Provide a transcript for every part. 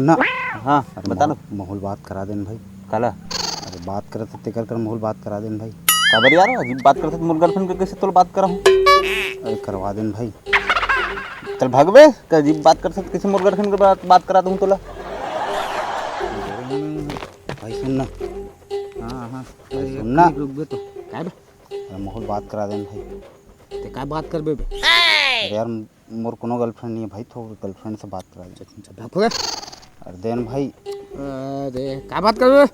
सुनना। हाँ बता लो। माहौल बात करा देन भाई। काला अरे बात करे तो कर माहौल बात करा देन भाई। खबर यार अजीब बात करते मोर गर्लफ्रेंड के कैसे तो बात करा हूँ। अरे करवा देन भाई। चल भागबे का अजीब बात कर सकते किसी मोर गर्लफ्रेंड के बात करा दूँ तोला। भाई सुनना। हाँ हाँ सुनना। रुक बे तो काय बे अरे माहौल बात करा देन भाई। ते काय बात कर बे अरे यार मोर कोनो गर्लफ्रेंड नहीं है भाई, तो गर्लफ्रेंड से बात करा दे। भागो बे। अरे देन भाई। अरे काय बात कर बे।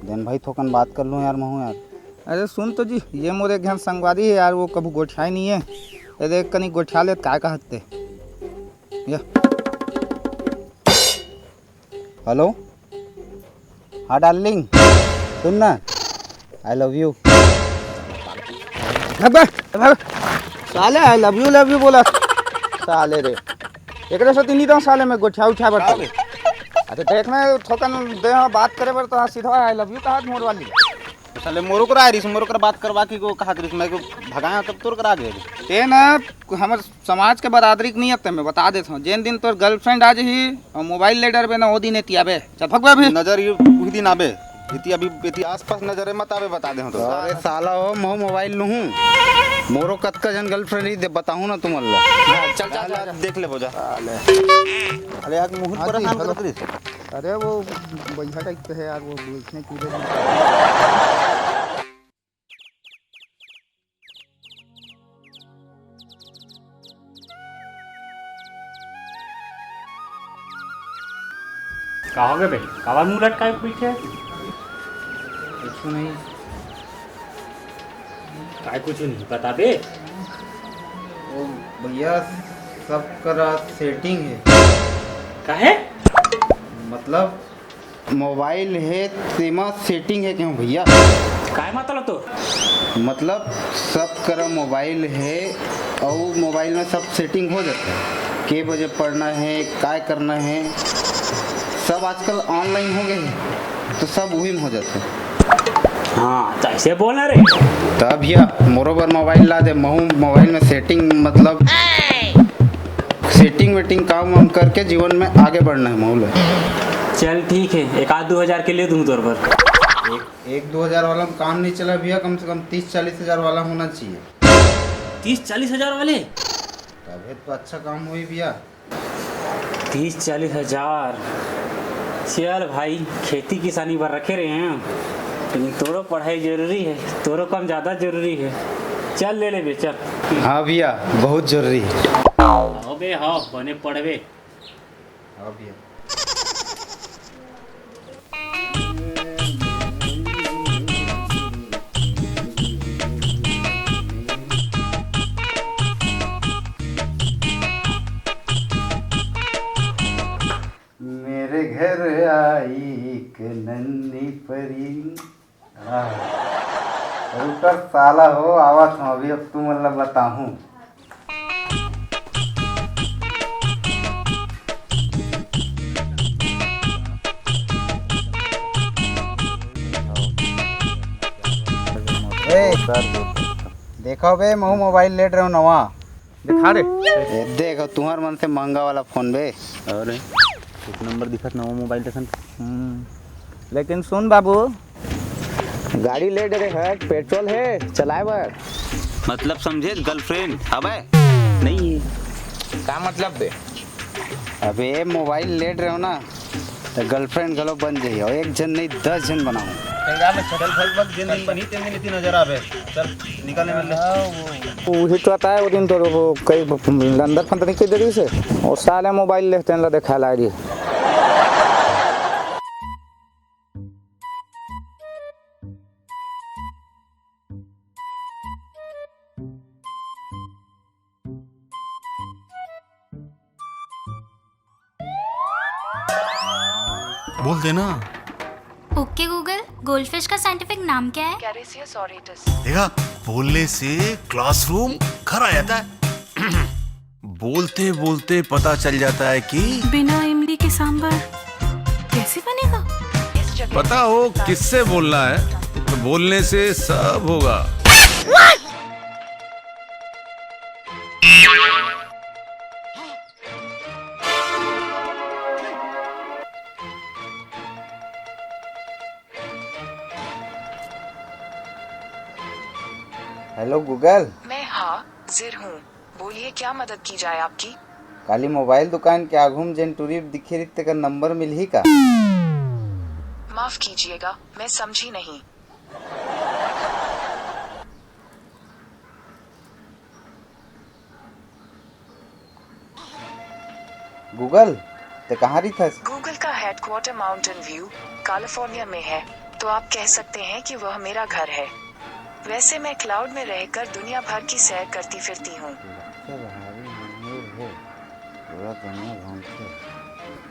देन भाई थोकन बात कर लूँ यार महू यार। अरे सुन तो जी, ये मोरे घर संगवारी है यार, वो कभी गोठा ही नहीं है। अरे कहीं गोठा ले काय कहते या। हेलो। हाँ डार्लिंग सुनना, आई लव यू। भाग बे भाग। साले आई लव यू बोला साले रे। एकरे से नहीं तो साले में गोठा उठा बता। अरे देखना थोकन दे बात करे बर तो सीधा आई लव यू कहा मोर वाली। साले मोरो करा रही मोरो कर बात करवा की को कहा करिस मैं को भगाया तब तोर करा गए। ते ना हमर समाज के बरादरी के नियत में बता देता हूँ, जिन दिन तोर गर्लफ्रेंड आ जही और मोबाइल ले डरबे ना वो दिन एती आबे। चल भगवा अभी नजर ये उस दिन आबे इति अभी इति आसपास नजर मत आवे बता दे तो। अरे साला हो महू मोबाइल लूँ मोरो कतका जन गर्लफ्रेंड ही दे बताऊँ ना तुम अल्लाह। चल चल चल देख ले बोझा। अरे यार मुंह पर हाँ जी, आसान हेलो। कर करिस। अरे वो बढ़िया टाइप है यार, वो बेचने कूदे कहाँ गए बे? कावा मुंह लटकाए बैठे? कुछ नहीं। काय कुछ नहीं बता बे। ओ भैया सब करा सेटिंग है, काहे? मतलब मोबाइल है तेमा सेटिंग है क्यों भैया? काय मतलब तो? मतलब सब करा मोबाइल है और मोबाइल में सब सेटिंग हो जाता है, के बजे पढ़ना है काय करना है सब आजकल ऑनलाइन हो गए हैं, तो सब वही में हो जाता है। हाँ तो ऐसे बोलना रे। तब भैया मोरोबर मोबाइल ला दे महू मोबाइल में सेटिंग, मतलब सेटिंग वेटिंग काम वाम करके जीवन में आगे बढ़ना है महू। चल ठीक है, एक आध 2,000 के लिए दूँ तोर पर। एक 2,000 वाला में काम नहीं चला भैया, कम से कम 30-40 हज़ार वाला होना चाहिए। 30-40 हजार वाले? तभी तो अच्छा काम हुई भैया। 30-40 हजार। चल भाई खेती किसानी पर रखे रहे हैं, लेकिन तोरो पढ़ाई जरूरी है, तोरो काम ज़्यादा जरूरी है। चल ले ले बे चल। हाँ भैया बहुत जरूरी है। हाँ बे हाँ बने पढ़वे। हाँ भैया। मेरे घर आई एक नन्ही परी। रुका साला हो आवाज हूँ अभी, अब तुम मतलब बताऊँ। देखो बे महू मोबाइल लेट रहे हो नवा। दिखा रे। देखो तुम्हार मन से महंगा वाला फोन बे। अरे एक नंबर दिखत ना वो मोबाइल टेशन। लेकिन सुन बाबू, गाड़ी ले डरे है, पेट्रोल है चलाए बार। मतलब समझे गर्लफ्रेंड अबे नहीं है। क्या मतलब बे? अबे मोबाइल लेट रहे हो ना तो गर्लफ्रेंड गलो बन जाइए, और एक जन नहीं 10 जन बनाओ। चल भाई जिन दिन बनी 3 दिन इतनी नजर आवे। चल निकलने में वही तो आता है वो दिन तो वो कई अंदर फंदर की देरी से और साले मोबाइल लेते हैं ला देखा ला रही। बोल देना। ओके गूगल, गोल्डफिश का साइंटिफिक नाम क्या है? कैरेसियस ऑरेटस। देखा बोलने से क्लासरूम घर आ जाता है। बोलते बोलते पता चल जाता है कि बिना इमली के सांभर कैसे बनेगा? पता हो किससे बोलना है, तो बोलने से सब होगा। हेलो गूगल, मैं हाजिर हूँ। बोलिए क्या मदद की जाए आपकी। काली मोबाइल दुकान के आघूम जेन टूरी दिखे रिते का नंबर मिलही का? माफ कीजिएगा, मैं समझी नहीं। गूगल ते कहाँ रही था? गूगल का हेडक्वार्टर माउंटेन व्यू कैलिफोर्निया में है, तो आप कह सकते हैं कि वह मेरा घर है। वैसे मैं क्लाउड में रहकर दुनिया भर की सैर करती फिरती हूँ।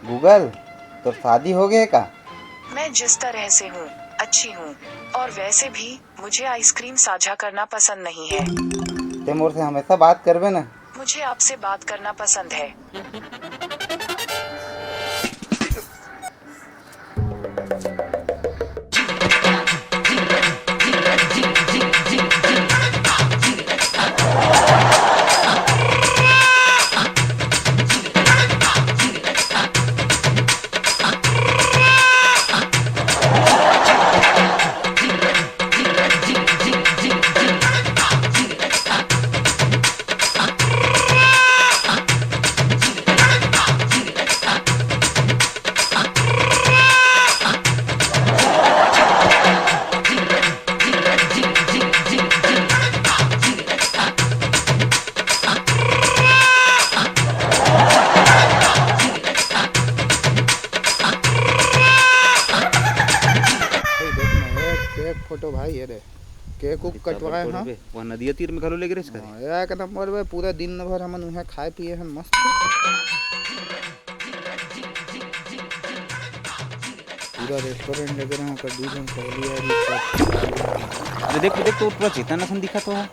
गूगल तो शादी हो गए का? मैं जिस तरह से हूँ अच्छी हूँ, और वैसे भी मुझे आइसक्रीम साझा करना पसंद नहीं है। ते मोर से हमेशा बात करबे ना? मुझे आपसे बात करना पसंद है। फोटो भाई ये रे केक उक कटवाए हां वो नदिया तीर में घरो लेके रेस करे। ये एक नंबर में पूरा दिन भर हमन उहे खाए पिए हैं मस्त। पूरा रेस्टोरेंट लगे रहे कर दूध हम पहली यार। अरे देख देख तो पूरा चेतन सन दिखा तो है।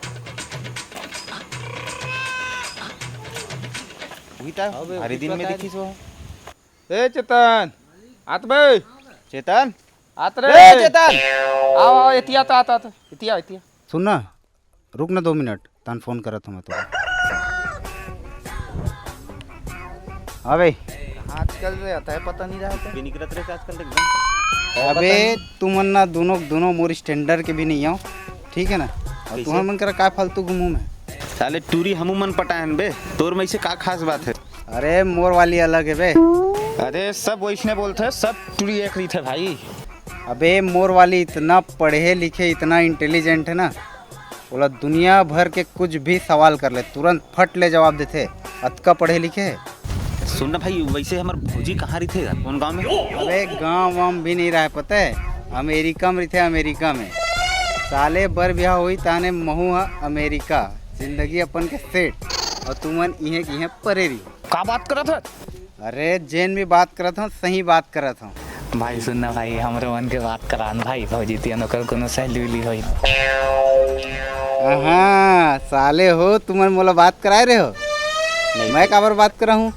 वही ता हरे दिन में देखी सो। ए चेतन आत बे, चेतन आत रे चेतन आओ आओ इतिया तो आता इतिया इतिया। सुन ना, रुक ना 2 मिनट, तान फोन करत हूँ मैं तो। हाँ भाई। आजकल रे आता है पता नहीं रहता। भी निकलत रहे आजकल एकदम। अबे तुम ना दोनों मोर स्टैंडर्ड के भी नहीं आओ, ठीक है ना? और तुम्हारा मन करा का फालतू घूमू मैं? साले टूरी हमू मन पटाहन बे, तोर में से का खास बात है? अरे मोर वाली अलग है बे। अरे सब वैसने बोलते हैं, सब टूरी एक रीत है भाई। अबे मोर वाली इतना पढ़े लिखे इतना इंटेलिजेंट है ना, बोला दुनिया भर के कुछ भी सवाल कर ले तुरंत फट ले जवाब देते। अतका पढ़े लिखे है। सुन ना भाई, वैसे हमारे भौजी कहाँ रही थे? कौन गांव में? अबे गांव वाम भी नहीं रहा है, पता है? अमेरिका में रही थे, अमेरिका में। साले बर ब्याह हुई ताने महू है अमेरिका, जिंदगी अपन के सेट। और तुमन इहे की परे रही। का बात करत है? अरे जेन भी बात करत हूँ सही बात करत हूँ। भाई सुनना भाई, हमरो मन के बात करान भाई। भौजी तियन ओकर कोनो सहेली उली होई? हाँ साले हो, तुमन मोला बात कराए रहे हो? मैं काबर बात करा हूँ?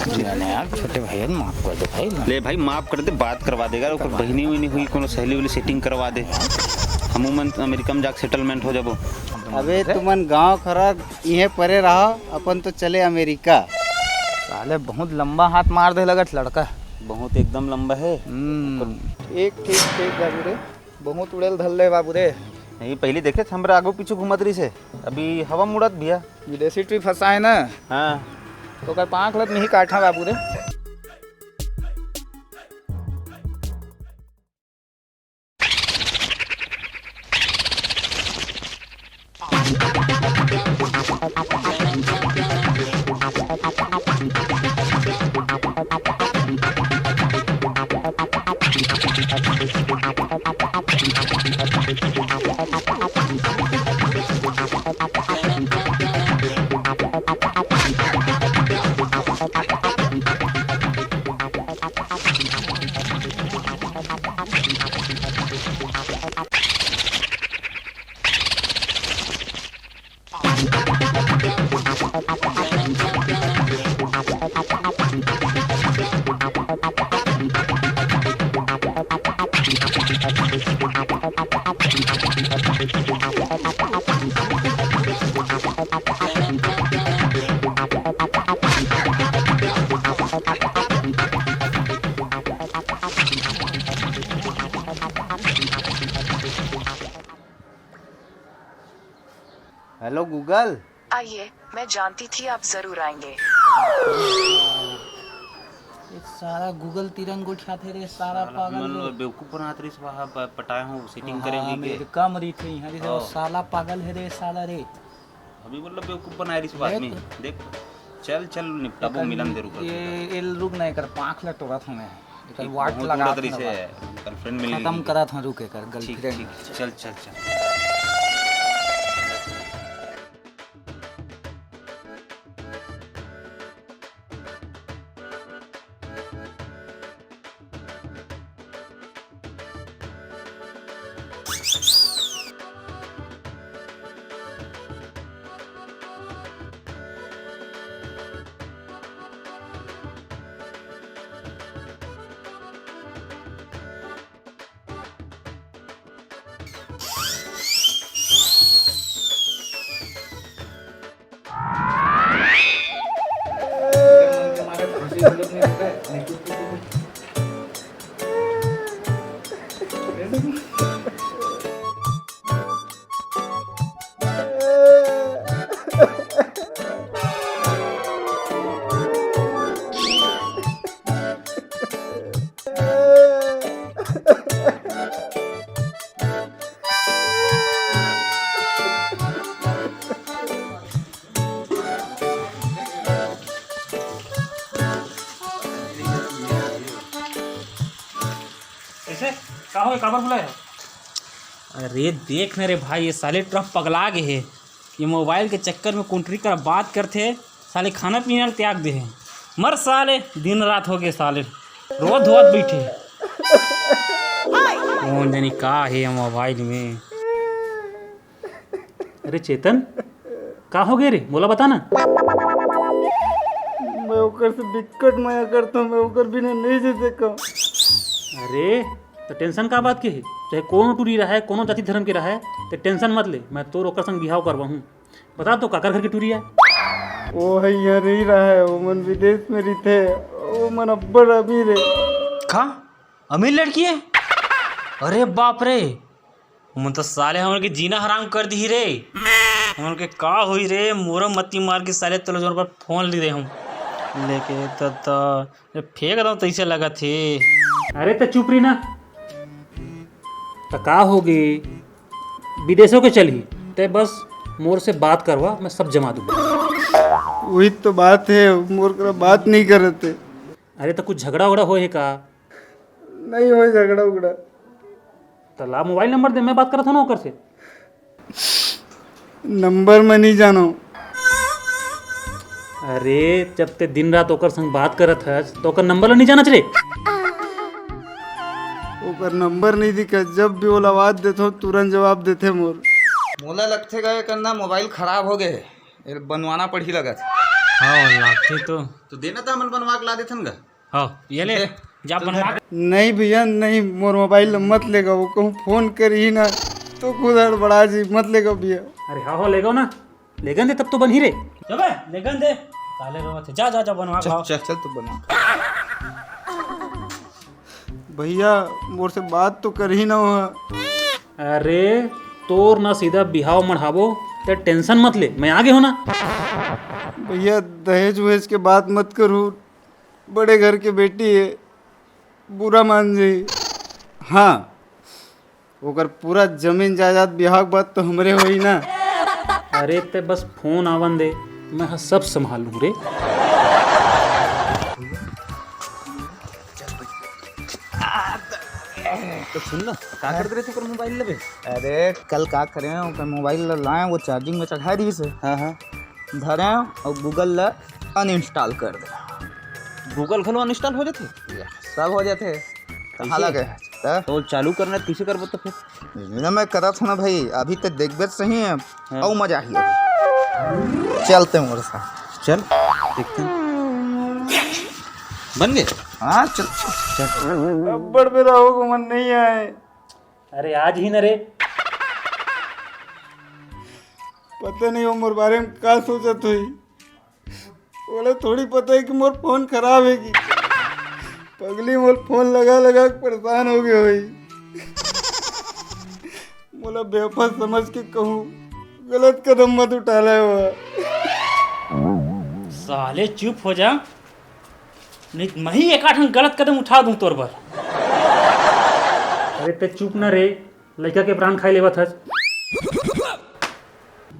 यार छोटे भाई माफ कर दे भाई। ले भाई माफ कर दे, बात करवा देगा। ओकर बहनी उहनी हुई कोनो सहेली वाली सेटिंग करवा दे। हमूमन अमेरिका में जाके सेटलमेंट हो जाबो। अबे तुमन गांव खरा इहे परे रहो, अपन तो चले अमेरिका। साले बहुत लंबा हाथ मार दे लगत लड़का। बहुत एकदम लंबा है। एक ठीक ठीक बाबू रे, बहुत उड़ेल धल्ले बाबू रे। नहीं पहले देखे थे हमरा आगो पीछे घूमत रही से, अभी हवा मुड़त भैया। विदेशी ट्रिप फंसाए ना हाँ तो कर 5 लत नहीं काटा बाबू रे। Hello Google. आइए, मैं जानती थी आप जरूर आएंगे। सारा गूगल तिरंग उठाते रे, सारा पागल रे। बेवकूफ बनाते रही साहब, पटाए हो सेटिंग करेंगे के अमेरिका मरी थे यहाँ रे, वो साला पागल है रे साला रे। अभी मतलब बेवकूफ बनाए रही बात में। देख चल चल निपटाबो मिलन दे रुक ये रुक नहीं कर, पाँख लग तोड़ा था मैं एकर वाट लगा तरी से गर्लफ्रेंड मिल खत्म करा था, रुके कर ठीक गर्लफ्रेंड। ठीक चल चल चल। ऐसे का हो, काबर बुलाया? अरे देख न रे भाई, ये साले ट्रक पगला गए है। ये मोबाइल के चक्कर में कंट्री का बात करते, साले खाना पीना त्याग दे हैं। मर साले, दिन रात हो गए साले, रोज धोत बैठे। कौन जानी का है ये मोबाइल में। अरे चेतन, का हो गए रे, बोला बता ना। मैं ओकर से दिक्कत माया करता हूँ, मैं ओकर बिना नहीं जी सका। अरे तो टेंशन का बात के है, चाहे कोनो टूरी रहा है, कोनो जाति धर्म के रहा है, तो टेंशन मत ले, मैं तो ओकर संग बिहाव करवा हूँ। बता तो काकर घर की टूरी है? वो है यहाँ रही रहा है, वो मन विदेश में रहते, वो मन अब्बड़ अमीर है। का अमीर लड़की है? अरे बाप रे, मन तो साले हमन के जीना हराम कर दी रे। हमन के का हुई रे, मोरा मत्ती मार के साले तलो जोर पर फोन ली दे हम लेके तो फेंक दो तो ऐसे लगा थे। अरे तो चुप रही ना, तो का होगी, विदेशों के चली ते बस मोर से बात करवा, मैं सब जमा दूंगा। वही तो बात है, मोर कर बात नहीं कर रहे थे। अरे तो कुछ झगड़ा उगड़ा हो है का? नहीं हो झगड़ा उगड़ा। तो ला मोबाइल नंबर दे, मैं बात कर रहा था ना ओकर से। नंबर में नहीं जानो। अरे जब ते दिन रात ओकर संग बात करत हस तो ओकर नंबर ला नहीं जाना चले। ओकर नंबर नहीं दिखा, जब भी वो आवाज देते हो तुरंत जवाब देते मोर। मोला लगते गए करना मोबाइल खराब हो गए, बनवाना पड़ी लगत। हाँ लागते तो देना था मन बनवा के ला देथन गा। हाँ ये ले जा बनवा। नहीं भैया नहीं, मोर मोबाइल मत लेगा, वो कहूँ फोन कर ही ना तो खुद हड़बड़ा जी, मत लेगा भैया। अरे हाँ हो लेगो ना, लेगन दे तब तो बन ही रे। चल लेगन दे, साले रोवत है, जा जा जा बनवा। चल चल तू बना। भैया मोर से बात तो कर ही ना हुआ। अरे तोर ना सीधा बिहाव मढ़ावो, ते टेंशन मत ले, मैं आगे हूँ ना। भैया दहेज वहेज के बात मत करूँ, बड़े घर के बेटी है, बुरा मान जी। हाँ ओकर पूरा जमीन जायदाद बिहाव के बाद तो हमरे होई ना। अरे ते बस फोन आवन दे, मैं सब संभाल लूँ रे। तो सुन ना, का कर रहे थे पर मोबाइल लेबे? अरे कल का करें, ओकर मोबाइल लाए, वो चार्जिंग में चढ़ा दी से। हाँ हाँ, धरे और गूगल ला अनइंस्टॉल कर दे। गूगल खोलो अनइंस्टॉल हो जाते, सब हो जाते। कहाँ लगे तो चालू करना कैसे करबो तो फिर? ना मैं करा था ना भाई, अभी तक देखबे सही है और मजा ही है। चलते हैं मेरे साथ, चल देखते हैं। बन गए? हाँ चल चल। अब्बड़ मेरा हो मन नहीं आए। अरे आज ही न रे। पता नहीं वो मोर बारे में क्या सोचत हुई, बोले थोड़ी पता है कि मोर फोन खराब है कि पगली मोर फोन लगा लगा के परेशान हो गई हुई। बोला बेवफा समझ के कहूँ गलत कदम मत उठा ले हुआ। साले चुप हो जा, नहीं मैं ही एक आठ गलत कदम उठा दूं तोर पर। अरे ते चुप न रे, लड़का के प्राण खाई लेवत हस।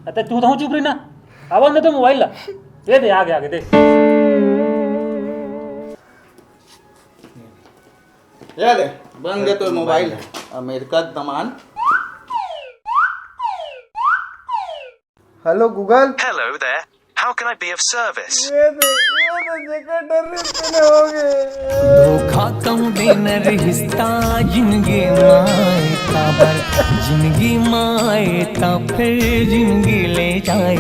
अते तू तो चुप रही ना, आवाज दे तो मोबाइल ला, दे आगे आगे दे। ये दे, बन गया तो मोबाइल अमेरिका दमान। Hello Google. Hello there. How can I be of service? ये दे जगह डर इतने हो गए। धोखा कम देना रिश्ता जिंदगी माए ताबर, जिंदगी माए ता फिर जिंदगी ले जाए।